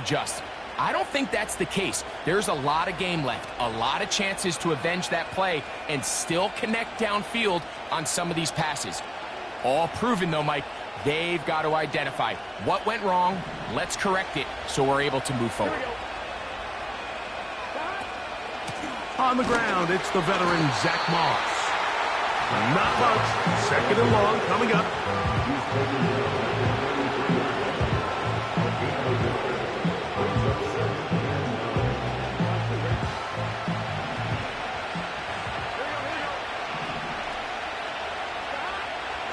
adjust. I don't think that's the case. There's a lot of game left, a lot of chances to avenge that play and still connect downfield on some of these passes. All proven, though, Mike. They've got to identify what went wrong. Let's correct it so we're able to move forward. On the ground, it's the veteran Zach Moss. Not much. Second and long coming up.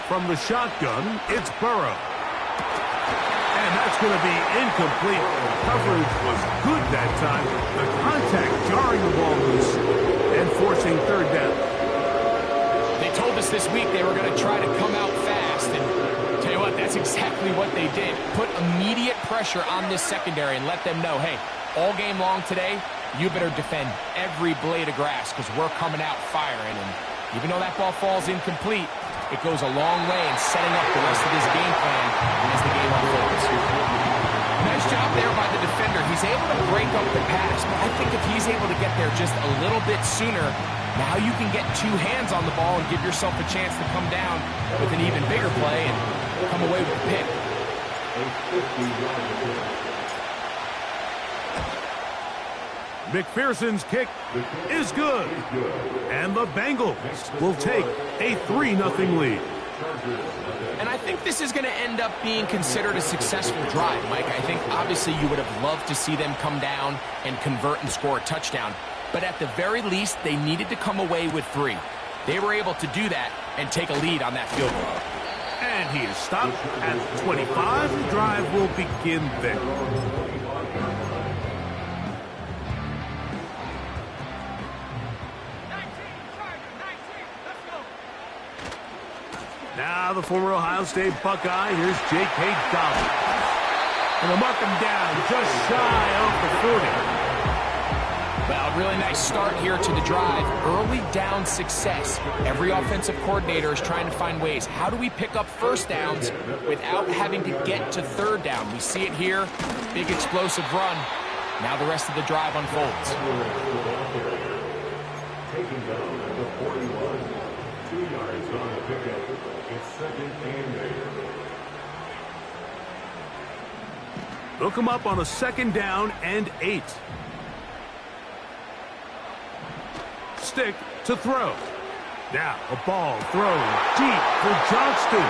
From the shotgun, it's Burrow. And that's going to be incomplete. Coverage was good that time. The contact jarring the ball loose and forcing third down. They told us this week they were going to try to come out fast, and tell you what, that's exactly what they did. Put immediate pressure on this secondary and let them know, hey, all game long today, you better defend every blade of grass because we're coming out firing. And even though that ball falls incomplete, it goes a long way in setting up the rest of his game plan as the game unfolds. Nice job there by the defender. He's able to break up the pass, but I think if he's able to get there just a little bit sooner, now you can get two hands on the ball and give yourself a chance to come down with an even bigger play and come away with a pick. McPherson's kick is good. And the Bengals will take a 3-0 lead. And I think this is going to end up being considered a successful drive, Mike. I think obviously you would have loved to see them come down and convert and score a touchdown. But at the very least, they needed to come away with 3. They were able to do that and take a lead on that field goal. And he is stopped at 25. The drive will begin then. Now the former Ohio State Buckeye, here's J.K. Dobbins. And they'll mark him down just shy of the 40. Well, really nice start here to the drive. Early down success. Every offensive coordinator is trying to find ways. How do we pick up first downs without having to get to third down? We see it here. Big explosive run. Now the rest of the drive unfolds. Taking down the 41. 2 yards on the pickup. It's second and 8. They'll come up on a second down and 8. Stick to throw. Now a ball thrown deep for Johnston.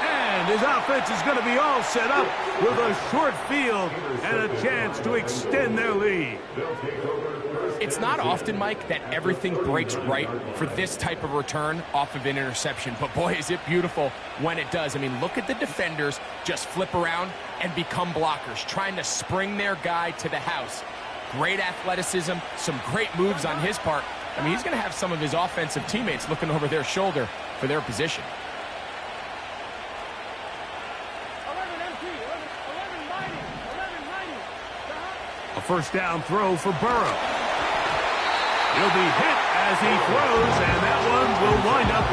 And his offense is going to be all set up with a short field and a chance to extend their lead. It's not often, Mike, that everything breaks right for this type of return off of an interception. But boy, is it beautiful when it does. I mean, look at the defenders just flip around and become blockers, trying to spring their guy to the house. Great athleticism, some great moves on his part. I mean, he's going to have some of his offensive teammates looking over their shoulder for their position. A first down throw for Burrow. He'll be hit as he throws, and that one will wind up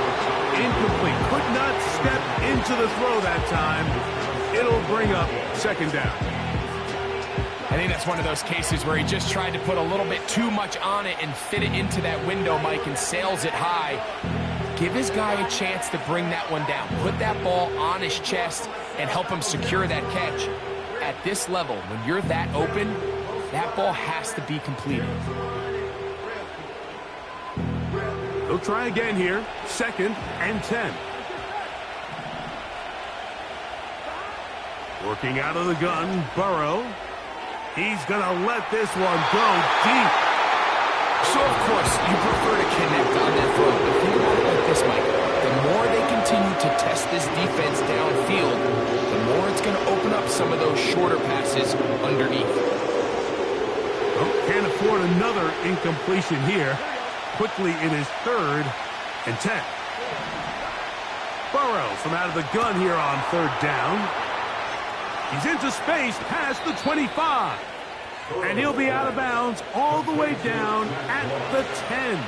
incomplete. Could not step into the throw that time. It'll bring up second down. I think that's one of those cases where he just tried to put a little bit too much on it and fit it into that window, Mike, and sails it high. Give his guy a chance to bring that one down. Put that ball on his chest and help him secure that catch. At this level, when you're that open, that ball has to be completed. They'll try again here. Second and 10. Working out of the gun, Burrow. He's going to let this one go deep. So, of course, you prefer to connect on that throw. But think about it like this, Mike. The more they continue to test this defense downfield, the more it's going to open up some of those shorter passes underneath. Oh, can't afford another incompletion here. Quickly in his third and 10. Burrow from out of the gun here on third down. He's into space past the 25. And he'll be out of bounds all the way down at the 10.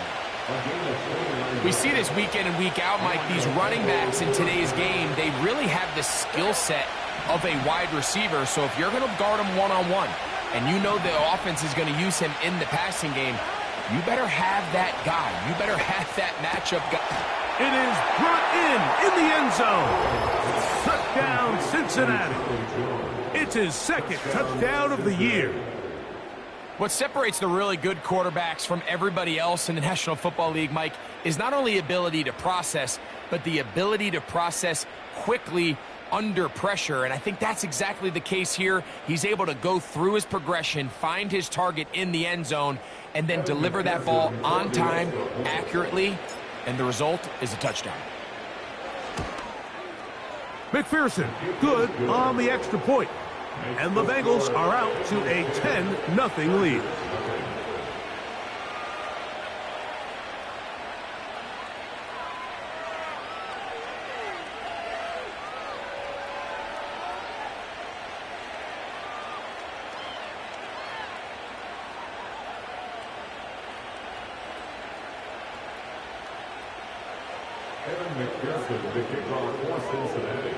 We see this week in and week out, Mike. These running backs in today's game, they really have the skill set of a wide receiver. So if you're going to guard him one-on-one and you know the offense is going to use him in the passing game, you better have that guy. You better have that matchup guy. It is brought in the end zone. Touchdown, Cincinnati. It's his second touchdown of the year. What separates the really good quarterbacks from everybody else in the National Football League, Mike, is not only ability to process, but the ability to process quickly under pressure. And I think that's exactly the case here. He's able to go through his progression, find his target in the end zone, and then deliver that ball on time, accurately, and the result is a touchdown. McPherson, good on the extra point. And the Bengals are out to a 10-0 lead. McPherson, the kickoff for Cincinnati.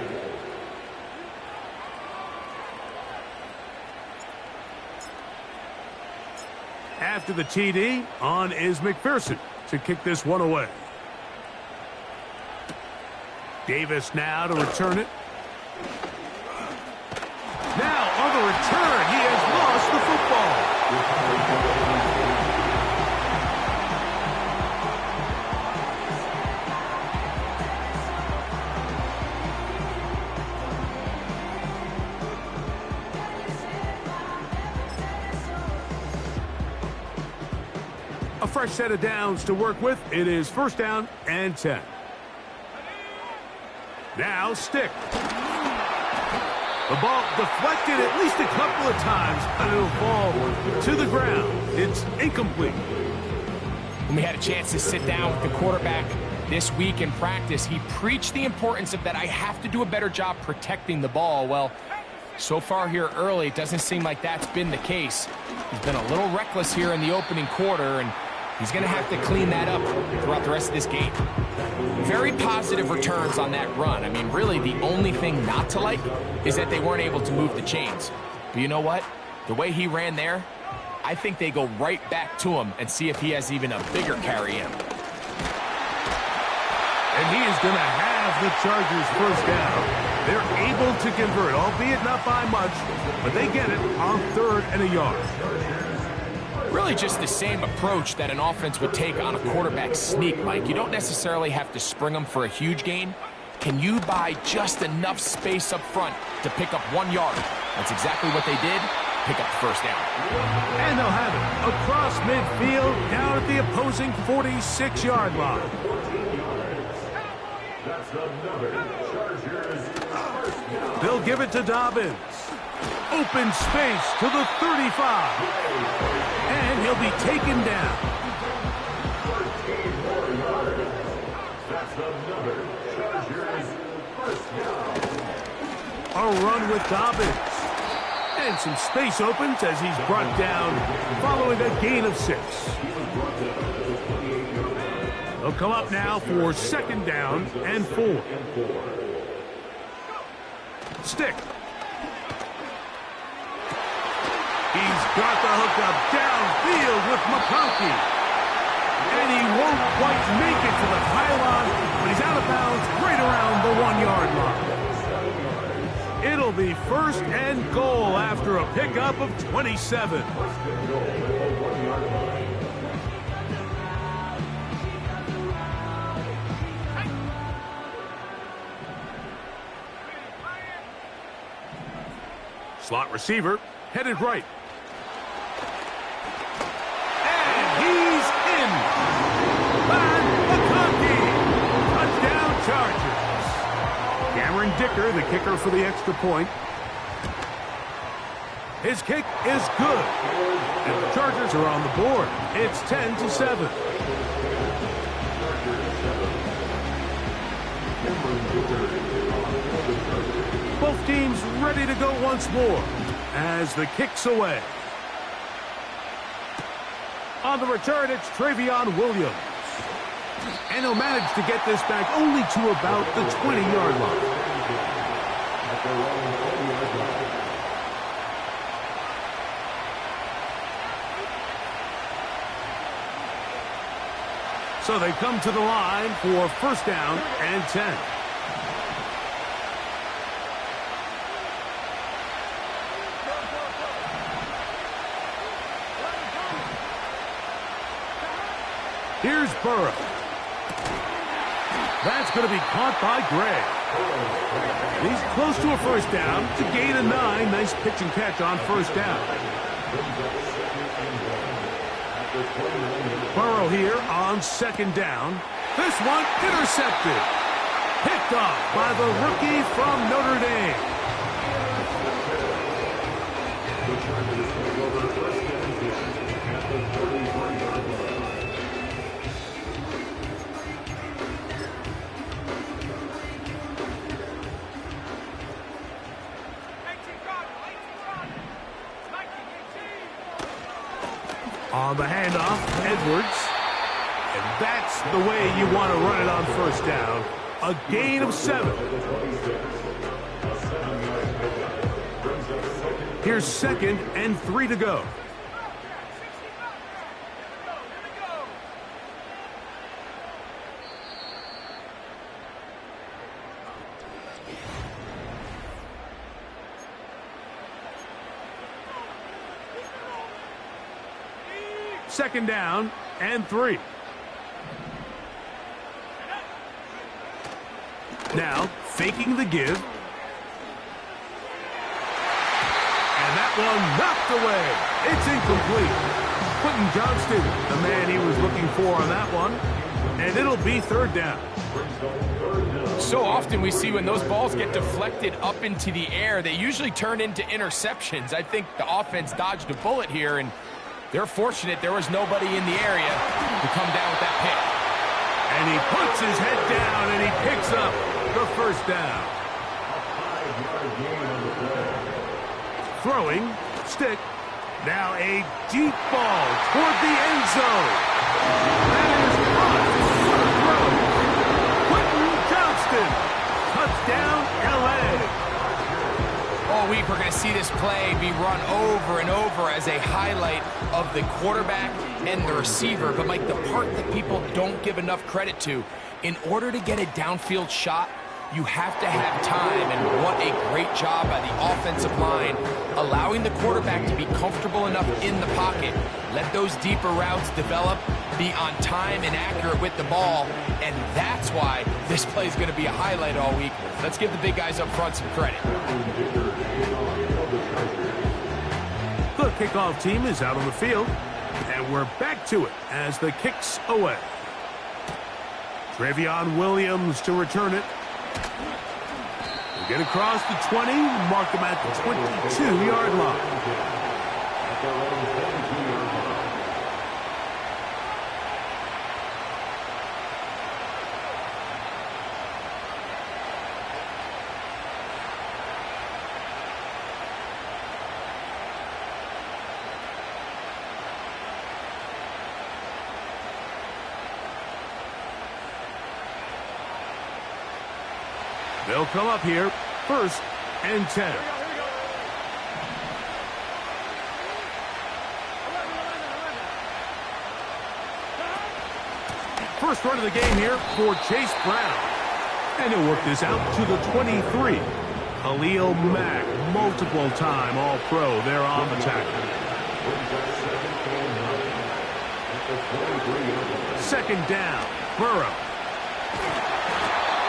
After the TD, on is McPherson to kick this one away. Davis now to return it. Now on the return, he has lost the football. A fresh set of downs to work with. It is first down and 10. Now stick. The ball deflected at least a couple of times, and it'll fall to the ground. It's incomplete. When we had a chance to sit down with the quarterback this week in practice, he preached the importance of that I have to do a better job protecting the ball. Well, so far here early, it doesn't seem like that's been the case. He's been a little reckless here in the opening quarter, and he's going to have to clean that up throughout the rest of this game. Very positive returns on that run. I mean, really, the only thing not to like is that they weren't able to move the chains. But you know what? The way he ran there, I think they go right back to him and see if he has even a bigger carry in. And he is going to have the Chargers first down. They're able to convert, albeit not by much, but they get it on 3rd and a yard. Really just the same approach that an offense would take on a quarterback sneak, Mike. You don't necessarily have to spring them for a huge gain. Can you buy just enough space up front to pick up 1 yard? That's exactly what they did. Pick up the first down. And they'll have it across midfield down at the opposing 46-yard line. That's another Chargers first down. They'll give it to Dobbins. Open space to the 35. And he'll be taken down. 13 more yards. That's another Chargers first down. A run with Dobbins. And some space opens as he's brought down following a gain of 6. They'll come up now for 2nd down and 4. Stick. He's got the hookup downfield with McConkey. And he won't quite make it to the pylon, but he's out of bounds right around the 1-yard line. It'll be 1st and goal after a pickup of 27. Slot receiver headed right. And he's in. Back McConkey. Touchdown Chargers. Cameron Dicker, the kicker for the extra point. His kick is good. And the Chargers are on the board. It's 10-7. Both teams ready to go once more as the kick's away. On the return, it's Travion Williams. And he'll manage to get this back only to about the 20-yard line. At their own 20-yard line. So they come to the line for first down and 10. Here's Burrow. That's going to be caught by Gray. He's close to a first down to gain a 9. Nice pitch and catch on first down. Burrow here on second down. This one intercepted. Picked off by the rookie from Notre Dame. On the handoff, Edwards. And that's the way you want to run it on first down. A gain of 7. Here's second and 3 to go. Second down and 3. Now, faking the give. And that one knocked away. It's incomplete. Quentin Johnston, the man he was looking for on that one. And it'll be third down. So often we see when those balls get deflected up into the air, they usually turn into interceptions. I think the offense dodged a bullet here, and they're fortunate there was nobody in the area to come down with that pick. And he puts his head down and he picks up the first down. Throwing, stick. Now a deep ball toward the end zone. That is caught. Quentin Johnston. Touchdown, L.A. All week, we're going to see this play be run over and over as a highlight of the quarterback and the receiver. But, Mike, the part that people don't give enough credit to, in order to get a downfield shot, you have to have time, and what a great job by the offensive line, allowing the quarterback to be comfortable enough in the pocket, let those deeper routes develop, be on time and accurate with the ball, and that's why this play is going to be a highlight all week. Let's give the big guys up front some credit. The kickoff team is out on the field, and we're back to it as the kick's away. Trevion Williams to return it. Get across the 20, mark them at the 22-yard line. They'll come up here, first and 10. First run of the game here for Chase Brown. And he'll work this out to the 23. Khalil Mack, multiple-time All-Pro there on the tackle. Second down, Burrow.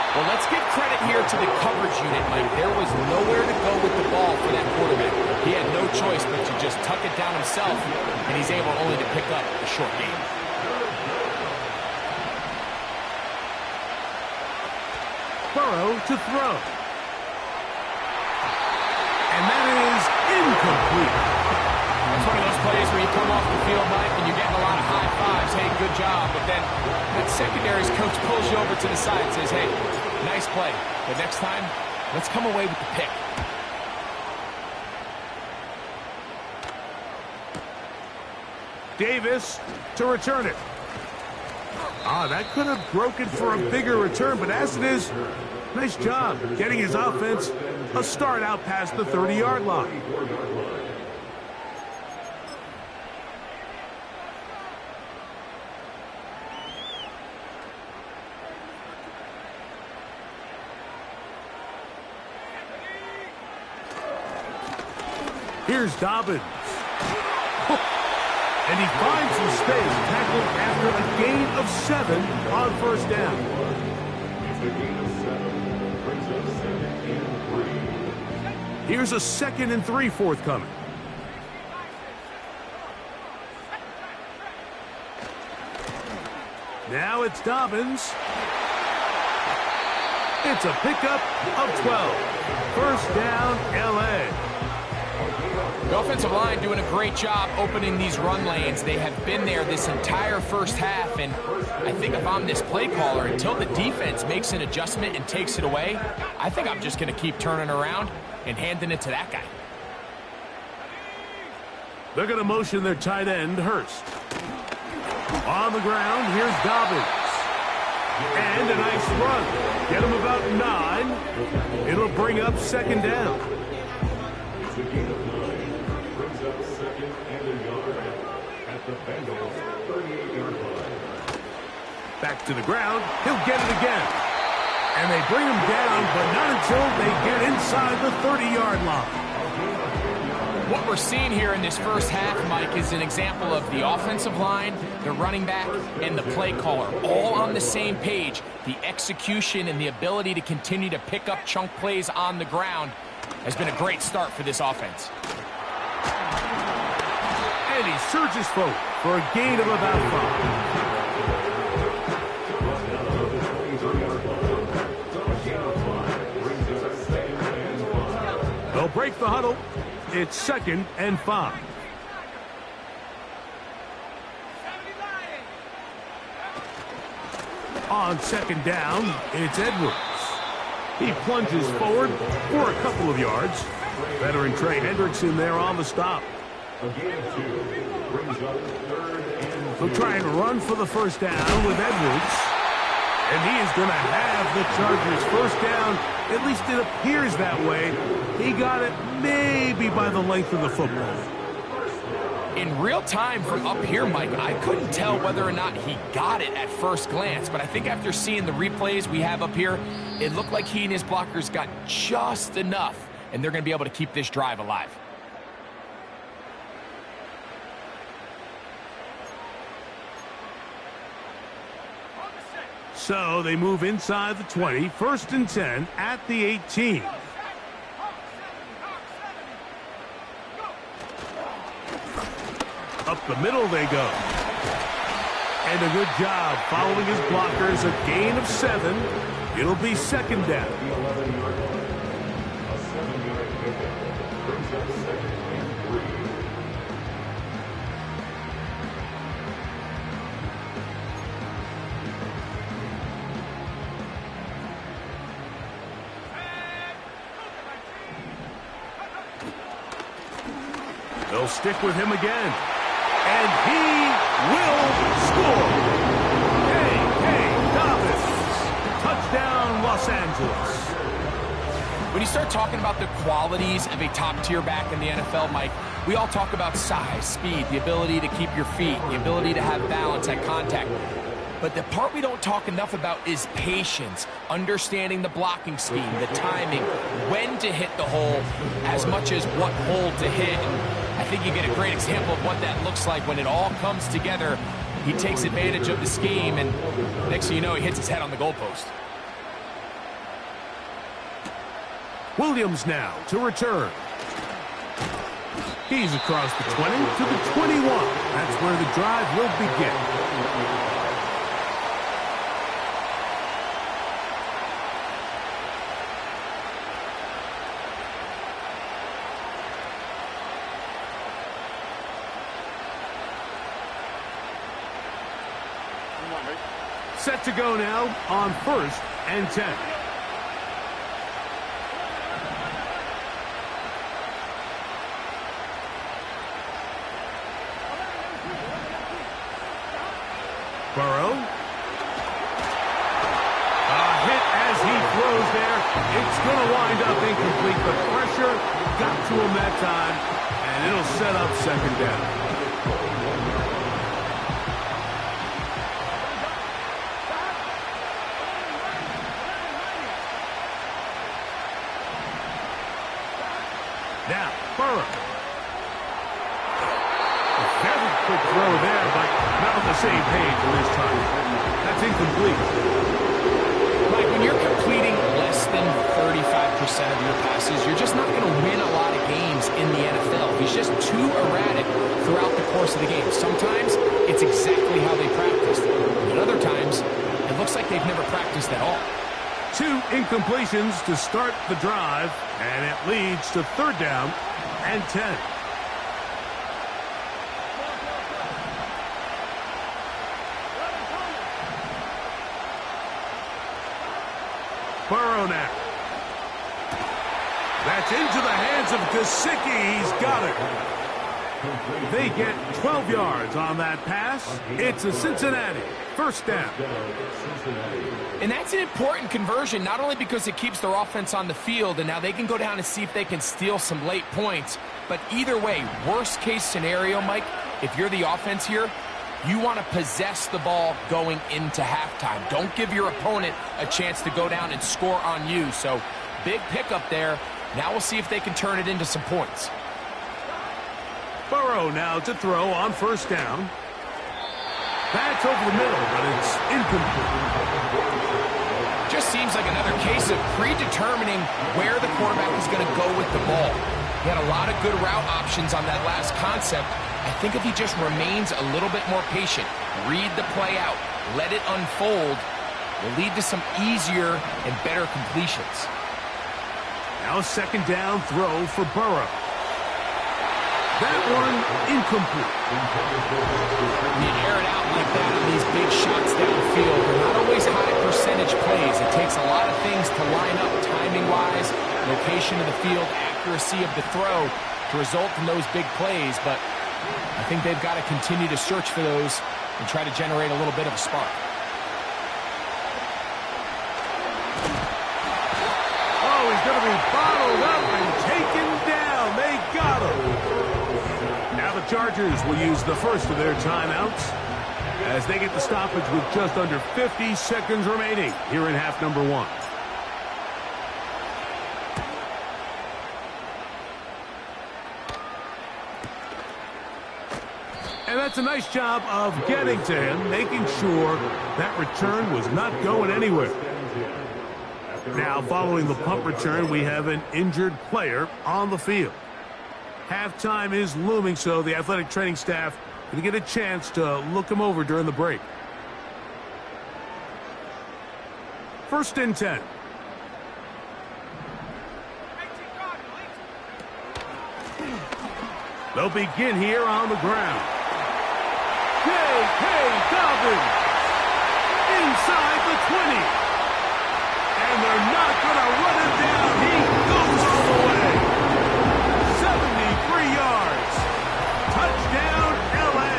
Well, let's give credit here to the coverage unit, Mike. There was nowhere to go with the ball for that quarterback. He had no choice but to just tuck it down himself, and he's able only to pick up a short gain. Burrow to throw. And that is incomplete. It's one of those plays where you come off the field, Mike, and you're getting a lot of high fives. Hey, good job. But then that secondary's coach pulls you over to the side and says, hey, nice play. But next time, let's come away with the pick. Davis to return it. That could have broken for a bigger return, but as it is, nice job getting his offense a start out past the 30-yard line. Here's Dobbins. And he finds some space, tackled after a gain of 7 on first down. It's a gain of 7. Brings up 2nd and 3. Here's a 2nd and 3 forthcoming. Now it's Dobbins. It's a pickup of 12. First down, L.A. The offensive line doing a great job opening these run lanes. They have been there this entire first half, and I think if I'm this play caller, until the defense makes an adjustment and takes it away, I think I'm just going to keep turning around and handing it to that guy. They're going to motion their tight end, Hurst. On the ground, here's Dobbins. And a nice run. Get him about 9. It'll bring up 2nd down. It's a gain of 9. Brings up 2nd and a yard at the Bengals 38-yard line. Back to the ground. He'll get it again. And they bring him down, but not until they get inside the 30-yard line. What we're seeing here in this first half, Mike, is an example of the offensive line, the running back, and the play caller all on the same page. The execution and the ability to continue to pick up chunk plays on the ground has been a great start for this offense. And he surges forward for a gain of about 5. They'll break the huddle. It's 2nd and 5. On 2nd down, it's Edwards. He plunges forward for a couple of yards. Veteran Trey Hendrickson there on the stop. A gain of 2. Brings up 3rd and 2. They'll try and run for the first down with Edwards. And he is going to have the Chargers first down. At least it appears that way. He got it maybe by the length of the football. In real time from up here, Mike, I couldn't tell whether or not he got it at first glance, but I think after seeing the replays we have up here, it looked like he and his blockers got just enough, and they're going to be able to keep this drive alive. So they move inside the 20, 1st and 10 at the 18. Up the middle they go. And a good job following his blockers, a gain of 7. It'll be 2nd down. A 7-yard pickup. Brings up 2nd and 3. They'll stick with him again. And he will score. Hey, Dobbins. Touchdown, Los Angeles. When you start talking about the qualities of a top-tier back in the NFL, Mike, we all talk about size, speed, the ability to keep your feet, the ability to have balance at contact. But the part we don't talk enough about is patience, understanding the blocking scheme, the timing, when to hit the hole, as much as what hole to hit. And I think you get a great example of what that looks like when it all comes together. He takes advantage of the scheme, and next thing you know, he hits his head on the goalpost. Williams now to return. He's across the 20 to the 21. That's where the drive will begin. Set to go now on 1st and 10. Burrow It's going to wind up incomplete, but pressure got to him that time, and it'll set up second down. Now, Burrow. A very quick throw there, but not on the same page this time. That's incomplete. Mike, when you're completing less than 35% of your passes, you're just not going to win a lot of games in the NFL. He's just too erratic throughout the course of the game. Sometimes it's exactly how they practiced. But other times, it looks like they've never practiced at all. 2 incompletions to start the drive, and it leads to third down and 10. Burrow now. That's into the hands of Gesicki. He's got it. They get 12 yards on that pass. It's a Cincinnati first down. And that's an important conversion, not only because it keeps their offense on the field, and now they can go down and see if they can steal some late points. But either way, worst case scenario, Mike, if you're the offense here, you want to possess the ball going into halftime. Don't give your opponent a chance to go down and score on you. So big pickup there. Now we'll see if they can turn it into some points. Burrow now to throw on first down. That's over the middle, but it's incomplete. Just seems like another case of predetermining where the quarterback is going to go with the ball. He had a lot of good route options on that last concept. I think if he just remains a little bit more patient, read the play out, let it unfold, will lead to some easier and better completions. Now second down throw for Burrow. That one incomplete. When you air it out like that on these big shots downfield, they're not always high percentage plays. It takes a lot of things to line up timing-wise, location of the field, accuracy of the throw to result in those big plays, but I think they've got to continue to search for those and try to generate a little bit of a spark. Oh, he's going to be bottled up and taken down. They got him. Now the Chargers will use the first of their timeouts as they get the stoppage with just under 50 seconds remaining here in half number 1. And that's a nice job of getting to him, making sure that return was not going anywhere. Now, following the punt return, we have an injured player on the field. Halftime is looming, so the athletic training staff going to get a chance to look him over during the break. First and 10. They'll begin here on the ground. J.K. Dobbins inside the 20. And they're not going to run it down. He goes all the way. 73 yards. Touchdown, L.A.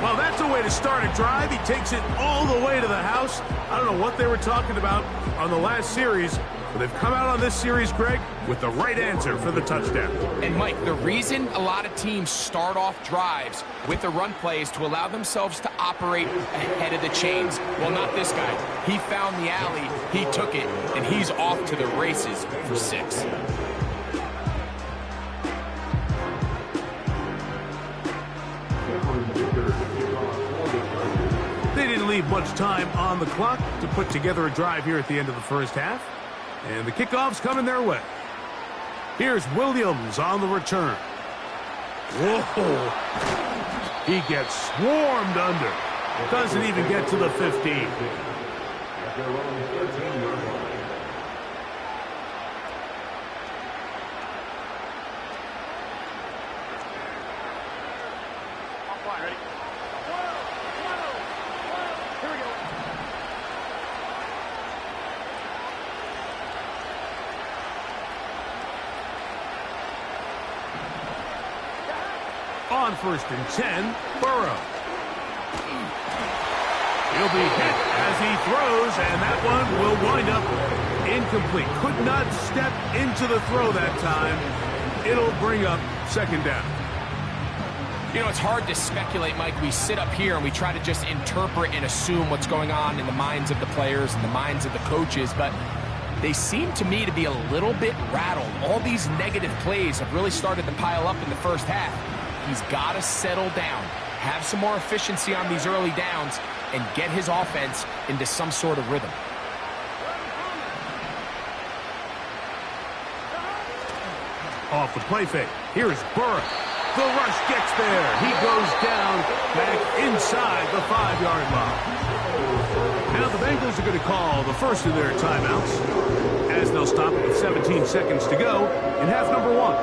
Well, that's a way to start a drive. He takes it all the way to the house. I don't know what they were talking about on the last series, but they've come out on this series, Greg, with the right answer for the touchdown. And, Mike, the reason a lot of teams start off drives with a run play is to allow themselves to operate ahead of the chains. Well, not this guy. He found the alley, he took it, and he's off to the races for 6. They didn't leave much time on the clock to put together a drive here at the end of the first half. And the kickoff's coming their way. Here's Williams on the return. Whoa. He gets swarmed under. Doesn't even get to the 15. On first and 10, Burrow. He'll be hit as he throws, and that one will wind up incomplete. Could not step into the throw that time. It'll bring up second down. You know, it's hard to speculate, Mike. We sit up here and we try to just interpret and assume what's going on in the minds of the players and the minds of the coaches, but they seem to me to be a little bit rattled. All these negative plays have really started to pile up in the first half. He's got to settle down, have some more efficiency on these early downs, and get his offense into some sort of rhythm. Off the play fake. Here is Burrow. The rush gets there. He goes down back inside the 5-yard line. Now the Bengals are going to call the first of their timeouts as they'll stop with 17 seconds to go in half number 1.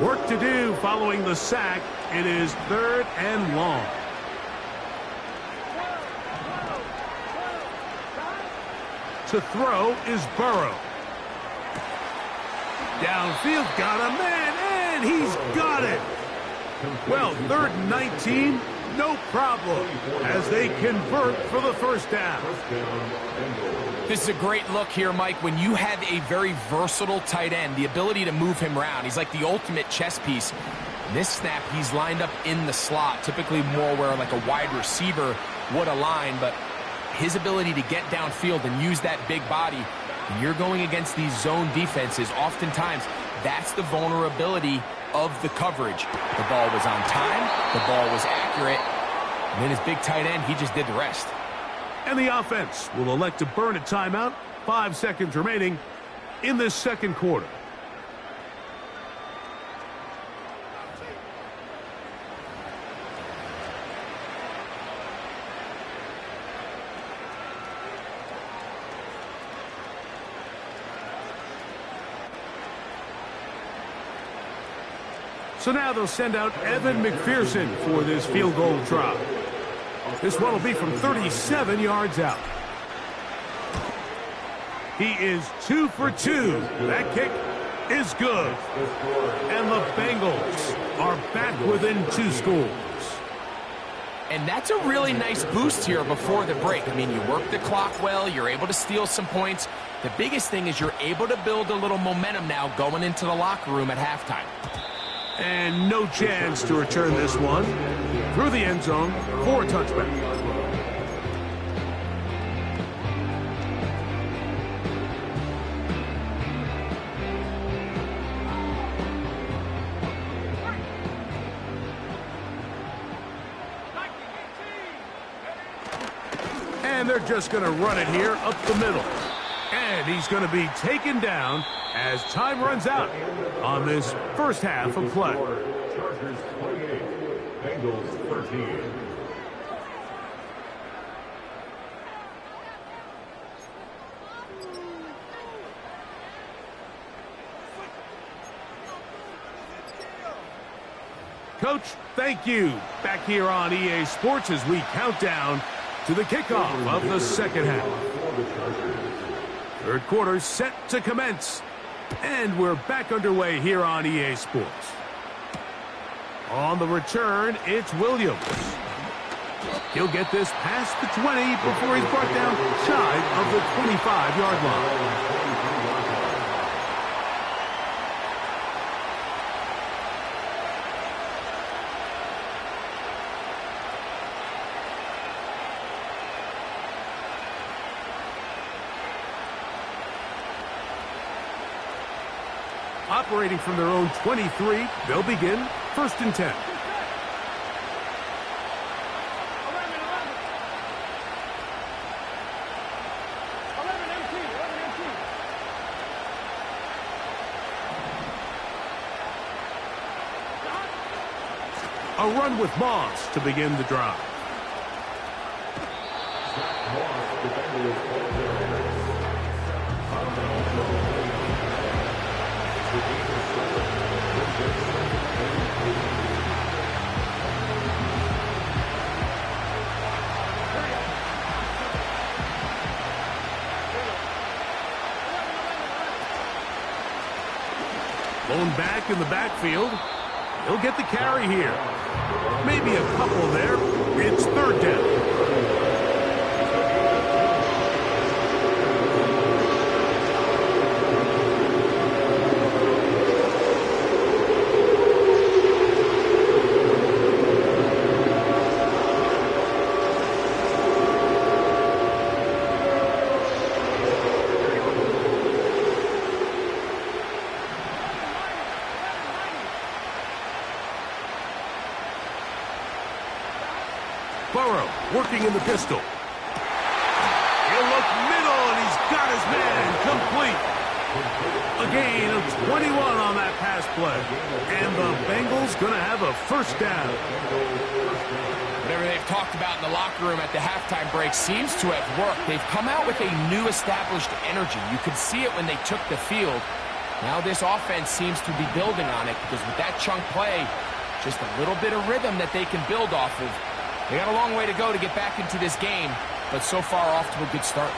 Work to do following the sack. It is 3rd and long. To throw is Burrow. Downfield, got a man, and he's got it. Well, 3rd and 19, no problem, as they convert for the first down. This is a great look here, Mike, when you have a very versatile tight end, the ability to move him around. He's like the ultimate chess piece. This snap, he's lined up in the slot, typically more where like a wide receiver would align, but his ability to get downfield and use that big body, when you're going against these zone defenses, oftentimes that's the vulnerability of the coverage. The ball was on time, the ball was accurate, and then his big tight end, he just did the rest. And the offense will elect to burn a timeout. 5 seconds remaining in this second quarter. So now they'll send out Evan McPherson for this field goal try. This one will be from 37 yards out. He is 2 for 2. That kick is good. And the Bengals are back within 2 scores. And that's a really nice boost here before the break. I mean, you work the clock well. You're able to steal some points. The biggest thing is you're able to build a little momentum now going into the locker room at halftime. And no chance to return this one through the end zone for a touchback. And they're just going to run it here up the middle. And he's going to be taken down as time runs out on this first half of play. Chargers 28, Bengals 13. Coach, thank you. Back here on EA Sports as we count down to the kickoff of the second half. Third quarter set to commence. And we're back underway here on EA Sports. On the return, it's Williams. He'll get this past the 20 before he's brought down shy of the 25-yard line. Operating from their own 23, they'll begin 1st and 10. A run with Moss to begin the drive. back in the backfield. He'll get the carry here. Maybe a couple there. It's third down. Burrow working in the pistol. He'll look middle, and he's got his man complete. A gain of 21 on that pass play. And the Bengals going to have a first down. Whatever they've talked about in the locker room at the halftime break seems to have worked. They've come out with a new established energy. You could see it when they took the field. Now this offense seems to be building on it because with that chunk play, just a little bit of rhythm that they can build off of. They got a long way to go to get back into this game, but so far off to a good start.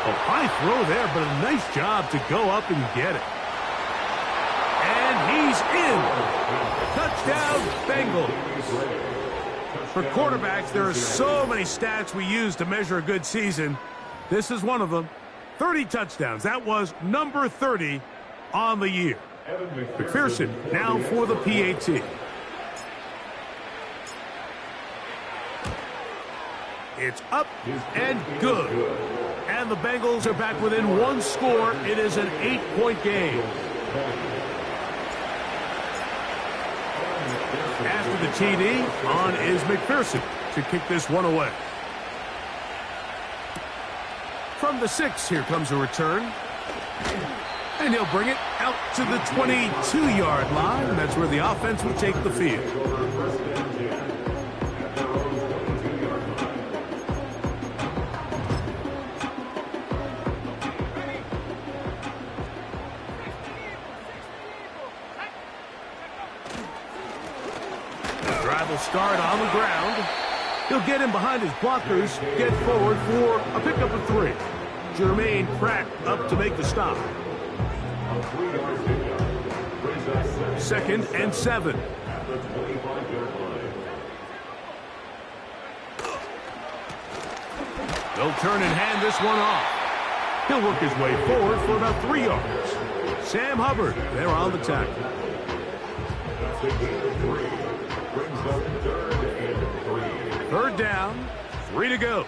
A high throw there, but a nice job to go up and get it. And he's in. Touchdown, Bengals. For quarterbacks, there are so many stats we use to measure a good season. This is one of them. 30 touchdowns. That was number 30 on the year. McPherson now for the PAT. It's up and good. And the Bengals are back within one score. It is an 8-point game. After the TD, on is McPherson to kick this one away. From the 6, here comes a return. And he'll bring it out to the 22-yard line. And that's where the offense will take the field. Start on the ground. He'll get in behind his blockers, get forward for a pickup of 3. Jermaine Pratt up to make the stop. 2nd and 7. They'll turn and hand this one off. He'll work his way forward for about 3 yards. Sam Hubbard, they're on the tackle. Third down, 3 to go.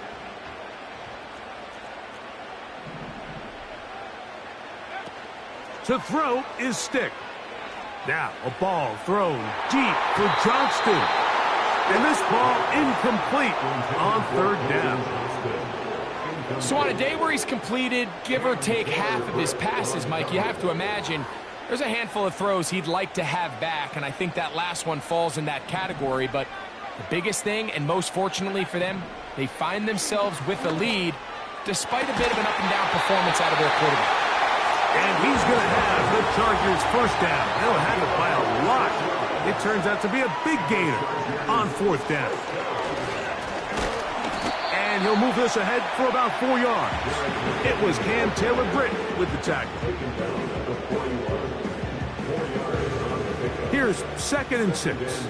To throw is Stick. Now a ball thrown deep for Johnston. And this ball incomplete on third down. So on a day where he's completed, give or take half of his passes, Mike, you have to imagine there's a handful of throws he'd like to have back, and I think that last one falls in that category. But the biggest thing, and most fortunately for them, they find themselves with a lead despite a bit of an up-and-down performance out of their quarterback. And he's going to have the Chargers first down. They'll have it by a lot. It turns out to be a big gainer on 4th down. And he'll move this ahead for about 4 yards. It was Cam Taylor-Britt with the tackle. Here's 2nd and 6.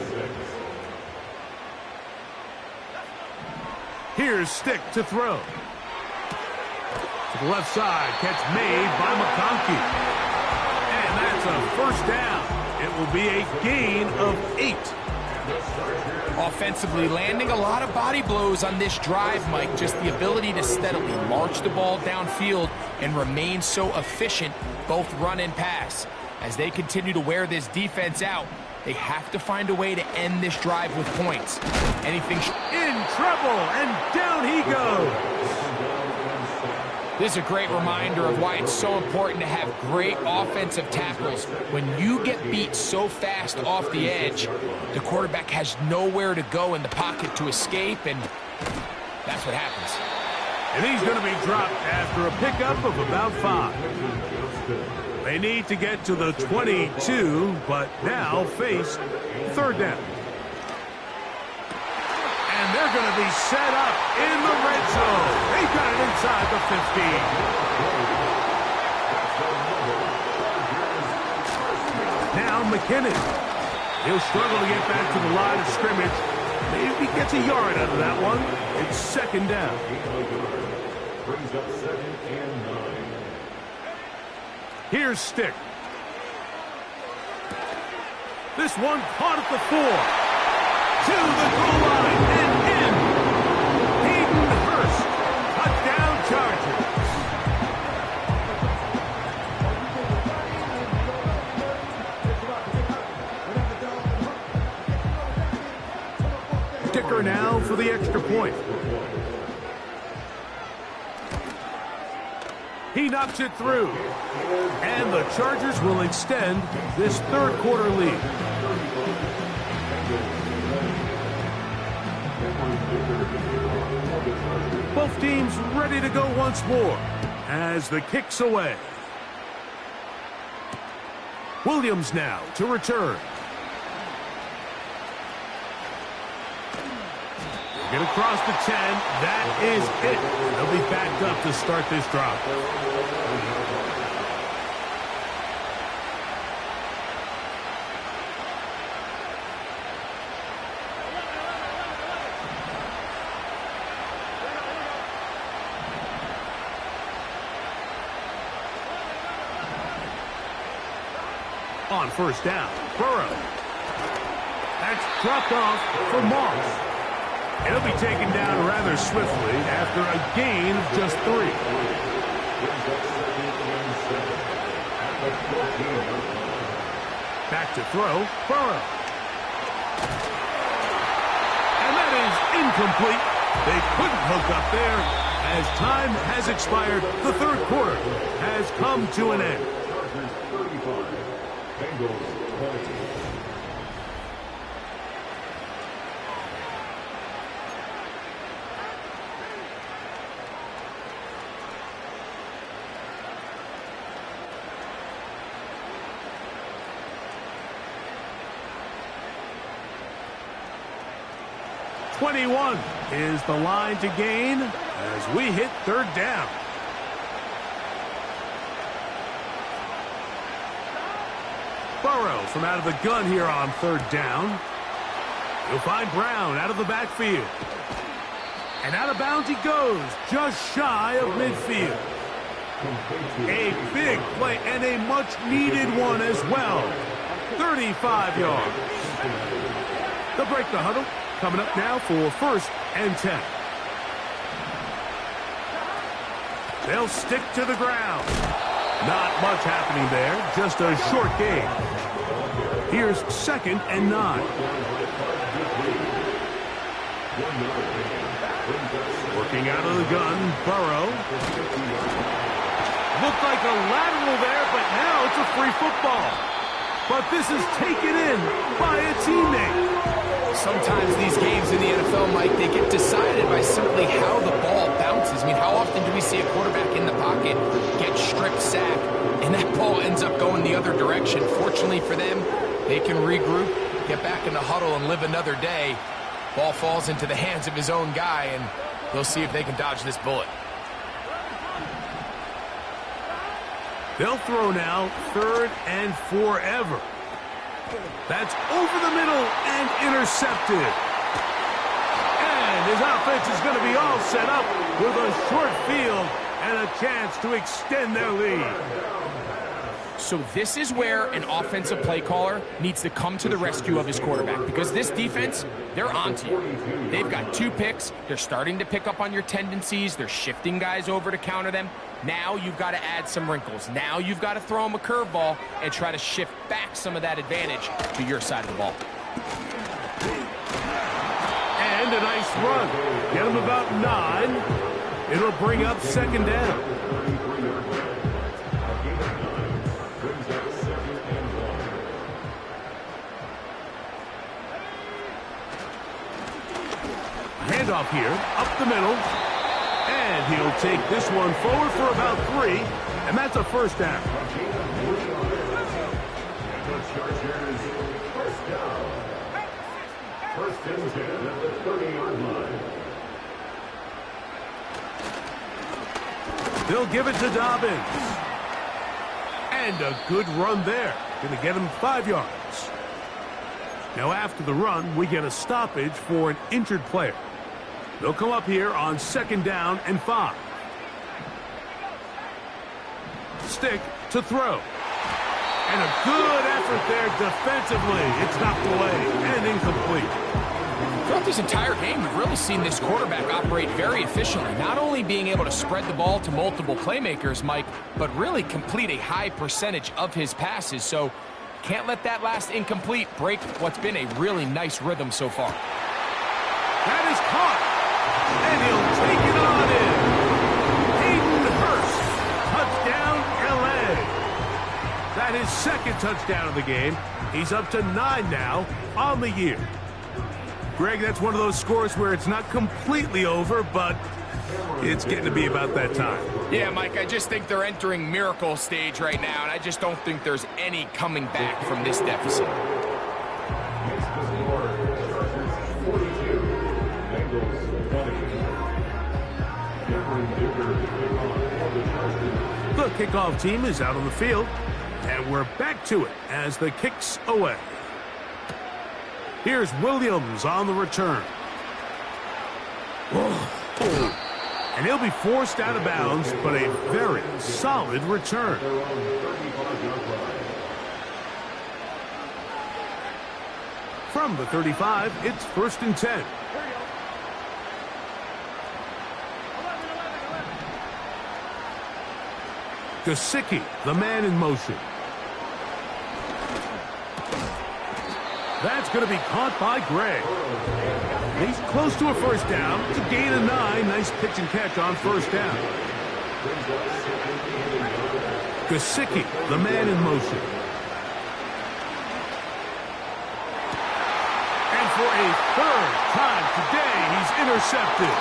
Here's Stick to throw. To the left side, catch made by McConkey. And that's a first down. It will be a gain of 8. Offensively, landing a lot of body blows on this drive, Mike. Just the ability to steadily march the ball downfield and remain so efficient, both run and pass. As they continue to wear this defense out, they have to find a way to end this drive with points. Anything in trouble, and down he goes. This is a great reminder of why it's so important to have great offensive tackles. When you get beat so fast off the edge, the quarterback has nowhere to go in the pocket to escape, and that's what happens. And he's going to be dropped after a pickup of about 5. They need to get to the 22, but now face third down. And they're going to be set up in the red zone. They got it inside the 15. down McKinnon. He'll struggle to get back to the line of scrimmage. Maybe gets a yard out of that one. It's second down. Brings up 2nd and 9. Here's Stick. This one caught at the 4. To the goal line and in. Hayden Hurst. Touchdown Chargers. Kicker now for the extra point. He knocks it through. And the Chargers will extend this third quarter lead. Both teams ready to go once more as the kick's away. Williams now to return. Get across the 10. That is it. They'll be backed up to start this drive. On first down, Burrow. That's dropped off for Moss. He'll be taken down rather swiftly after a gain of just 3. Back to throw, Burrow. And that is incomplete. They couldn't hook up there. As time has expired, the third quarter has come to an end. Bengals 20. 21 is the line to gain as we hit third down. Burrow from out of the gun here on third down. He'll find Brown out of the backfield. And out of bounds he goes, just shy of midfield. A big play and a much-needed one as well. 35 yards. They'll break the huddle. Coming up now for first and 10. They'll stick to the ground. Not much happening there, just a short gain. Here's second and 9. Working out of the gun, Burrow. Looked like a lateral there, but now it's a free football. But this is taken in by a teammate. Sometimes these games in the NFL, Mike, they get decided by simply how the ball bounces. I mean, how often do we see a quarterback in the pocket get stripped sack, and that ball ends up going the other direction? Fortunately for them, they can regroup, get back in the huddle, and live another day. Ball falls into the hands of his own guy, and they'll see if they can dodge this bullet. They'll throw now, third and forever. That's over the middle and intercepted. And his offense is going to be all set up with a short field and a chance to extend their lead. So this is where an offensive play caller needs to come to the rescue of his quarterback, because this defense, they're onto you. They've got 2 picks. They're starting to pick up on your tendencies. They're shifting guys over to counter them. Now you've got to add some wrinkles. Now you've got to throw them a curveball and try to shift back some of that advantage to your side of the ball. And a nice run. Get him about 9. It'll bring up second down. Handoff here, up the middle. And he'll take this one forward for about 3, and that's a first down. First and 10 at the 30-yard line. They'll give it to Dobbins. And a good run there. Going to get him 5 yards. Now after the run, we get a stoppage for an injured player. They'll come up here on 2nd down and 5. Stick to throw. And a good effort there defensively. It's knocked away and incomplete. Throughout this entire game, we've really seen this quarterback operate very efficiently, not only being able to spread the ball to multiple playmakers, Mike, but really complete a high percentage of his passes. So can't let that last incomplete break what's been a really nice rhythm so far. That is caught, and he'll take it on in. Hayden Hurst, touchdown, L.A. That is 2nd touchdown of the game. He's up to 9 now on the year. Greg, that's one of those scores where it's not completely over, but it's getting to be about that time. Yeah, Mike, I just think they're entering miracle stage right now, and I just don't think there's any coming back from this deficit. The kickoff team is out on the field, and we're back to it as the kick's away. Here's Williams on the return. And he'll be forced out of bounds, but a very solid return. From the 35, it's 1st and 10. Gesicki, the man in motion. That's going to be caught by Gray. He's close to a 1st down. It's a gain of 9. Nice pitch and catch on 1st down. Gesicki, the man in motion. And for a 3rd time today, he's intercepted.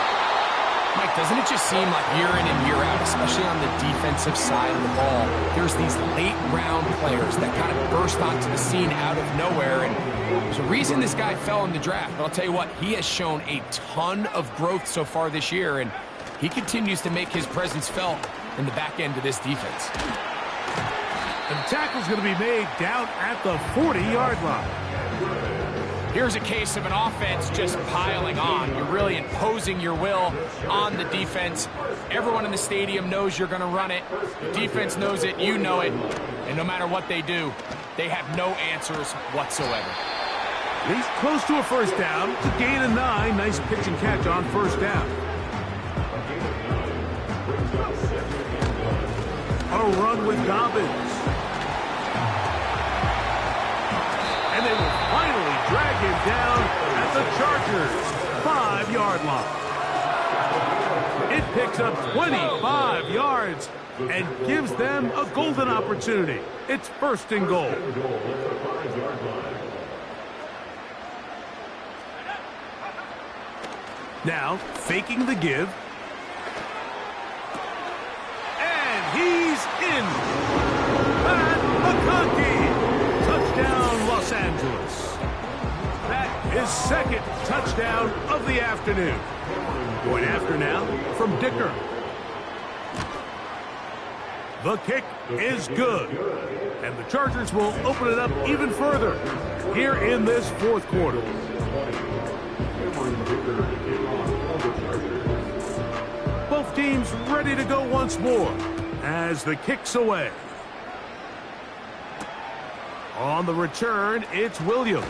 Mike, doesn't it just seem like year in and year out, especially on the defensive side of the ball, there's these late-round players that kind of burst onto the scene out of nowhere, and there's a reason this guy fell in the draft. But I'll tell you what, he has shown a ton of growth so far this year, and he continues to make his presence felt in the back end of this defense. And the tackle's going to be made down at the 40-yard line. Here's a case of an offense just piling on. You're really imposing your will on the defense. Everyone in the stadium knows you're going to run it. The defense knows it, you know it. And no matter what they do, they have no answers whatsoever. He's close to a 1st down. It's a gain of 9. Nice pitch and catch on 1st down. A run with Dobbins. And they will finally drag him down at the Chargers' 5-yard line. It picks up 25 yards and gives them a golden opportunity. It's 1st and goal. Now, faking the give. And he's in. Matt McConkey. Touchdown, Los Angeles. That is 2nd touchdown of the afternoon. Going after now from Dicker. The kick is good. And the Chargers will open it up even further here in this 4th quarter. Both teams ready to go once more as the kick's away. On the return, it's Williams.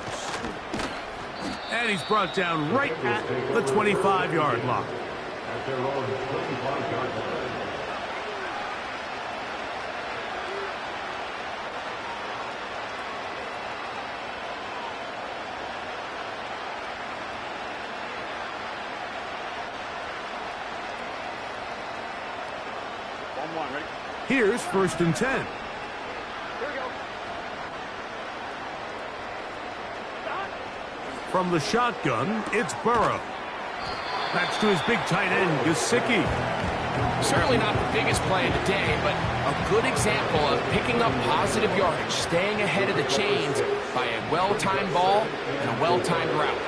And he's brought down right at the 25-yard line. At their own 25-yard line. Here's 1st and 10. From the shotgun, it's Burrow. That's to his big tight end, Gesicki. Certainly not the biggest play of the day, but a good example of picking up positive yardage, staying ahead of the chains by a well-timed ball and a well-timed route.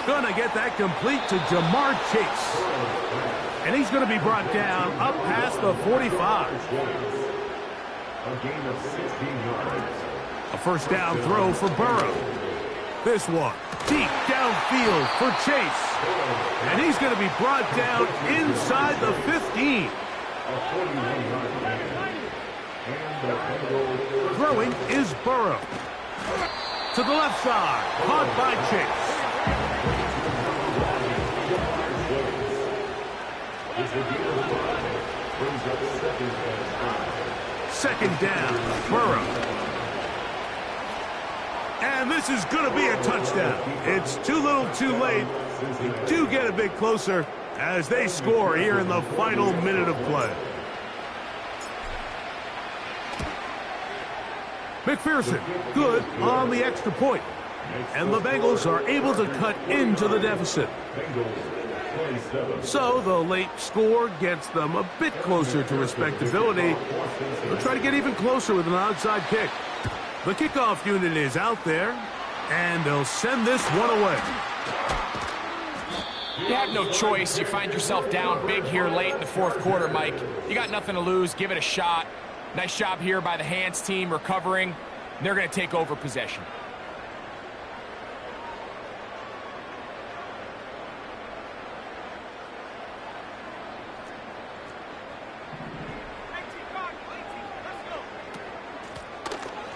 Gonna get that complete to Jamar Chase. And he's going to be brought down up past the 45. A gain of 16 yards. A first down throw for Burrow. This one deep downfield for Chase. And he's going to be brought down inside the 15. A 41-yard gain. And the Bengals. Throwing is Burrow. To the left side. Caught by Chase. Brings up second down, Burrow. And this is going to be a touchdown. It's too little too late. They do get a bit closer as they score here in the final minute of play. McPherson, good on the extra point. And the Bengals are able to cut into the deficit. So the late score gets them a bit closer to respectability. They'll try to get even closer with an onside kick. The kickoff unit is out there, and they'll send this one away. You have no choice. You find yourself down big here late in the fourth quarter, Mike. You got nothing to lose. Give it a shot. Nice job here by the hands team recovering. They're going to take over possession.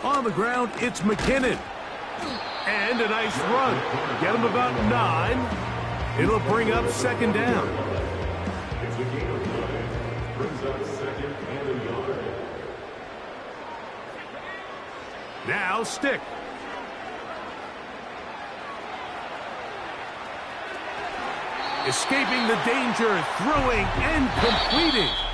On the ground, it's McKinnon. And a nice run. Get him about 9. It'll bring up second down. It's a gain of 9. Brings up second and a yard. Now stick. Escaping the danger, throwing and completing.